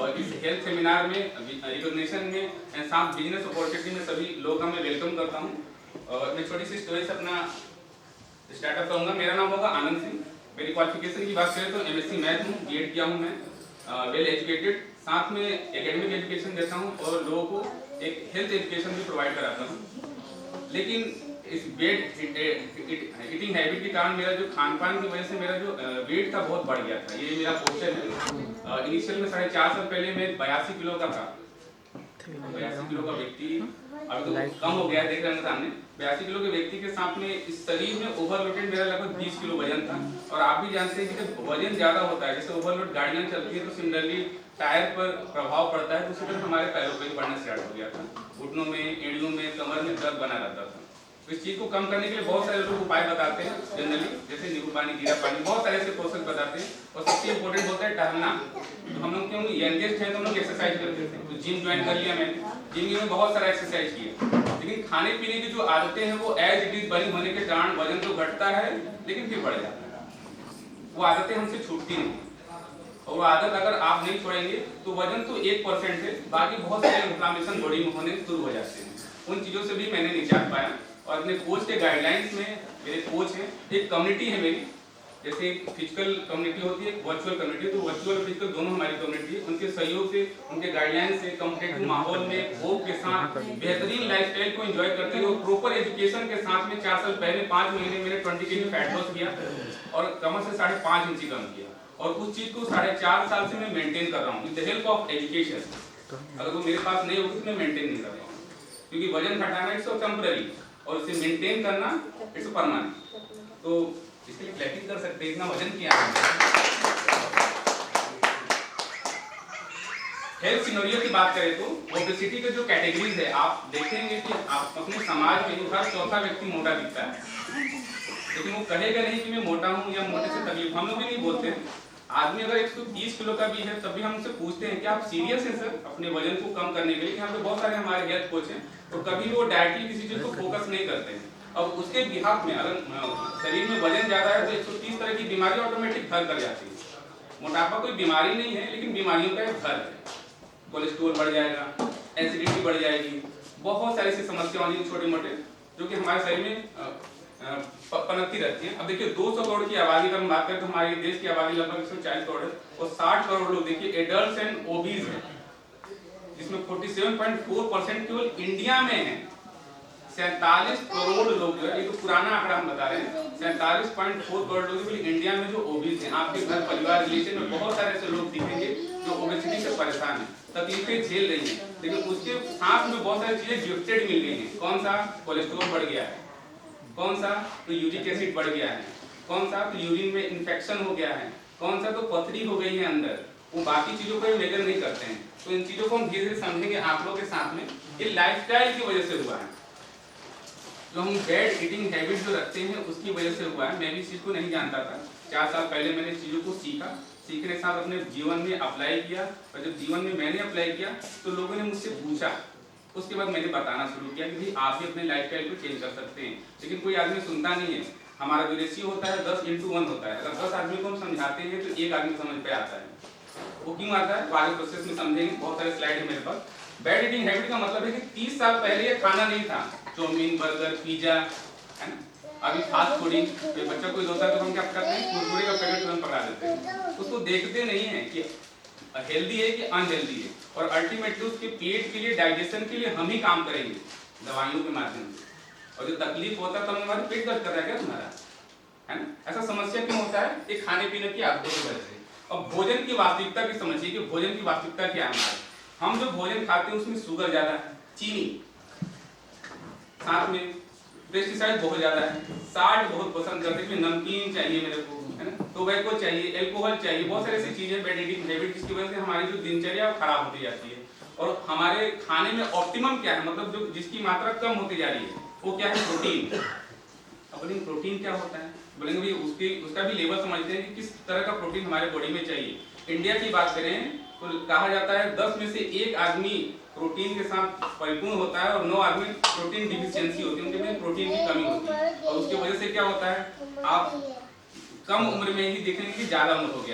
और इस health seminar में रिकॉग्निशन में एंड साथ बिजनेस अपॉर्चुनिटी में सभी लोग का मैं वेलकम करता हूँ। और मैं छोटी सी स्टोरी से अपना स्टार्टअप करूँगा। मेरा नाम होगा आनंद सिंह। मेरी क्वालिफिकेशन की बात करें तो एमएससी मैथ हूँ, बीएड किया हूँ मैं, वेल एजुकेटेड, साथ में एकेडमिक एजुकेशन देता हूँ और लोगों को एक हेल्थ एजुकेशन भी प्रोवाइड कराता हूँ। लेकिन इस वेट ईटिंग हैबिट के कारण मेरा जो खान पान की वजह से मेरा जो वेट था बहुत बढ़ गया था। ये मेरा पोस्टर है। इनिशियल में 4.5 साल पहले मैं 82 किलो का था। 82 किलो का व्यक्ति अभी तो कम हो गया है, देख रहे हैं सामने। 82 किलो के व्यक्ति के साथ में इस शरीर में ओवरलोडेड मेरा लगभग 20 किलो वजन था। और आप भी जानते हैं कि जब वजन ज्यादा होता है, जैसे ओवरलोड गाड़ियां चलती है तो सिमिलरली टायर पर प्रभाव पड़ता है, तो उसी तरह हमारे पैरों पर बढ़ना स्टार्ट हो गया था। घुटनों में, एड़ियों में, कमर में दर्द बना रहता था। तो इस चीज को कम करने के लिए बहुत सारे लोग उपाय बताते हैं जनरली, जैसे नींबू पानी, जीरा पानी, बहुत सारे ऐसे प्रोसेस बताते हैं। और सबसे इम्पोर्टेंट होता है टहलना। तो हम लोग क्यों यंगेस्ट हैं तो हम लोग एक्सरसाइज करते थे, तो जिम ज्वाइन कर लिया मैंने। जिम में बहुत सारा एक्सरसाइज किया, लेकिन खाने पीने की जो आदतें हैं वो एज इट इज बनी होने के कारण वजन तो घटता है लेकिन फिर बढ़ जाता है। वो आदतें हमसे छूटती नहीं, और वो आदत अगर आप नहीं छोड़ेंगे तो वजन तो 1% है, बाकी बहुत सारे इन्फ्लेमेशन बॉडी में होने शुरू हो जाते हैं। उन चीजों से भी मैंने निजात पाया। और अपने कोच के गाइडलाइंस में, मेरे कोच हैं, एक कम्युनिटी है मेरी, जैसे फिजिकल कम्युनिटी होती है, वर्चुअल कम्युनिटी, तो वर्चुअल और फिजिकल दोनों हमारी कम्युनिटी है। उनके सहयोग से, उनके गाइडलाइंस से, कम्पिटिटिव माहौल में होप के साथ बेहतरीन लाइफस्टाइल को एंजॉय करते हुए प्रॉपर एजुकेशन के साथ में 4 साल पहले 5 महीने मैंने 20 kg फैट लॉस किया और कमर से 5.5 इंच कम किया। और उस चीज को 4.5 साल से मैं मेंटेन कर रहा हूँ with the help of education. अगर वो मेरे पास नहीं होगी तो मैं मेंटेन नहीं कर पाऊंगा, क्योंकि वजन घटाना इट्स टेम्पररी और इसे मेंटेन करना इट्स परमानेंट। तो इसके लिए क्लैपिंग कर सकते हैं, इतना वजन किया है। हेल्थ सिनेरियो की बात करें तो ओबेसिटी के जो कैटेगरीज है, आप देखेंगे कि आप अपने समाज में हर चौथा व्यक्ति मोटा दिखता है, लेकिन वो कहेगा नहीं कि मैं मोटा हूँ या मोटे से तकलीफ। हम लोग भी नहीं बोलते। आदमी अगर 130 किलो का भी है तब भी हम उनसे पूछते हैं कि आप सीरियस हैं सर अपने वजन को कम करने के लिए? यहाँ पे बहुत सारे हमारे हेल्थ कोच हैं, तो कभी वो डायरेक्टली किसी चीज को फोकस नहीं करते हैं। अब उसके बिहाफ में अगर शरीर में वजन ज्यादा है तो 130 तरह की बीमारी ऑटोमेटिक घर कर जाती है। मोटापा कोई बीमारी नहीं है, लेकिन बीमारियों का एक घर है। कोलेस्ट्रोल बढ़ जाएगा, एसिडिटी बढ़ जाएगी, बहुत सारी ऐसी समस्या होंगी छोटे मोटे जो कि हमारे शरीर में पनपती रहती है। अब देखिए 200 करोड़ की आबादी का हम बात करें तो हमारे देश की आबादी लगभग 140 करोड़ है और 60 करोड़ लोग देखिए एडल्ट एंड ओबीज है, जिसमें 47.4% केवल इंडिया में है। 47 करोड़ लोग जो है, ये तो पुराना आंकड़ा हम बता रहे हैं, 47.4 करोड़ लोग केवल इंडिया में जो ओबीज हैं। आपके घर परिवार रिलेशन में बहुत सारे ऐसे लोग दिखेंगे जो ओबेसिटी से परेशान है, तकलीफें झेल रही है, लेकिन उसके साथ में बहुत सारी चीजें गिफ्टेड मिल गई है। कौन सा? कोलेस्ट्रॉल बढ़ गया है, कौन सा? तो यूरिक एसिड बढ़ गया है, कौन सा? तो यूरिन में इन्फेक्शन हो गया है, कौन सा? तो पथरी हो गई है अंदर। वो बाकी चीजों को मेजर नहीं करते हैं। तो इन चीजों को हम धीरे धीरे समझेंगे आंकड़ों के साथ में। ये लाइफस्टाइल की वजह से हुआ है, जो हम बैड ईटिंग हैबिट जो रखते हैं उसकी वजह से हुआ है। मैं भी इस चीज को नहीं जानता था। 4 साल पहले मैंने चीजों को सीखा, सीखने के साथ अपने जीवन में अप्लाई किया, और जब जीवन में मैंने अप्लाई किया तो लोगों ने मुझसे पूछा, उसके बाद मैंने बताना शुरू किया कि भाई आप भी अपने लाइफस्टाइल को चेंज कर सकते हैं। लेकिन कोई आदमी सुनता नहीं है। हमारा जो रेशियो होता है 10:1 होता है। अगर 10 आदमी को हम समझाते हैं तो 1 आदमी समझ पे आता है। वो क्यों आता है? आगे प्रोसेस में समझेंगे, बहुत सारे स्लाइड है मेरे पास। बैड ईटिंग हैबिट का मतलब है कि 30 साल पहले ये खाना नहीं था, चाउमीन, बर्गर, पिज्जा, है ना। अभी फास्ट फूडिंग, बच्चा कोई होता है तो हम क्या करते हैं, कुरकुरे का पैकेट तुरंत पकड़ा देते हैं। उसको देखते नहीं है कि हेल्दी है कि अनहेल्दी है, और अल्टीमेटली उसके पेट के लिए, डाइजेशन के लिए हम ही काम करेंगे दवाइयों के माध्यम से। और जो तकलीफ होता है तब हमारा पेट दर्द कर रहा है क्या तुम्हारा, है ना। ऐसा समस्या क्यों होता है? एक खाने पीने की आदतों की वजह से। अब भोजन की वास्तविकता की समझिए कि भोजन की वास्तविकता क्या है हमारे। हम जो भोजन खाते हैं उसमें शुगर ज्यादा है, चीनी, साथ में पेस्टिसाइड बहुत ज्यादा है, साल्ट बहुत पसंद करते हैं, नमकीन चाहिए मेरे को, है ना, टोबैको चाहिए, अल्कोहल चाहिए, बहुत सारी ऐसी चीजें बैड ईटिंग हैबिट जिसकी वजह से हमारी जो दिनचर्या खराब होती जाती है। और हमारे खाने में ऑप्टिमम क्या है, मतलब जो जिसकी मात्रा कम होती जा रही है वो क्या है? प्रोटीन। अब बोलेंगे प्रोटीन क्या होता है? बोलेंगे भाई उसका भी लेवल समझते हैं कि किस तरह का प्रोटीन हमारे बॉडी में चाहिए। इंडिया की बात करें तो कहा जाता है 10 में से 1 आदमी प्रोटीन के साथ परिपूर्ण होता है और 9 आदमी प्रोटीन डिफिशियंसी होती है, उनके में प्रोटीन की कमी होती है। और उसकी वजह से क्या होता है, आप कम उम्र में ही देखेंगे कि ज्यादा उम्र हो गया।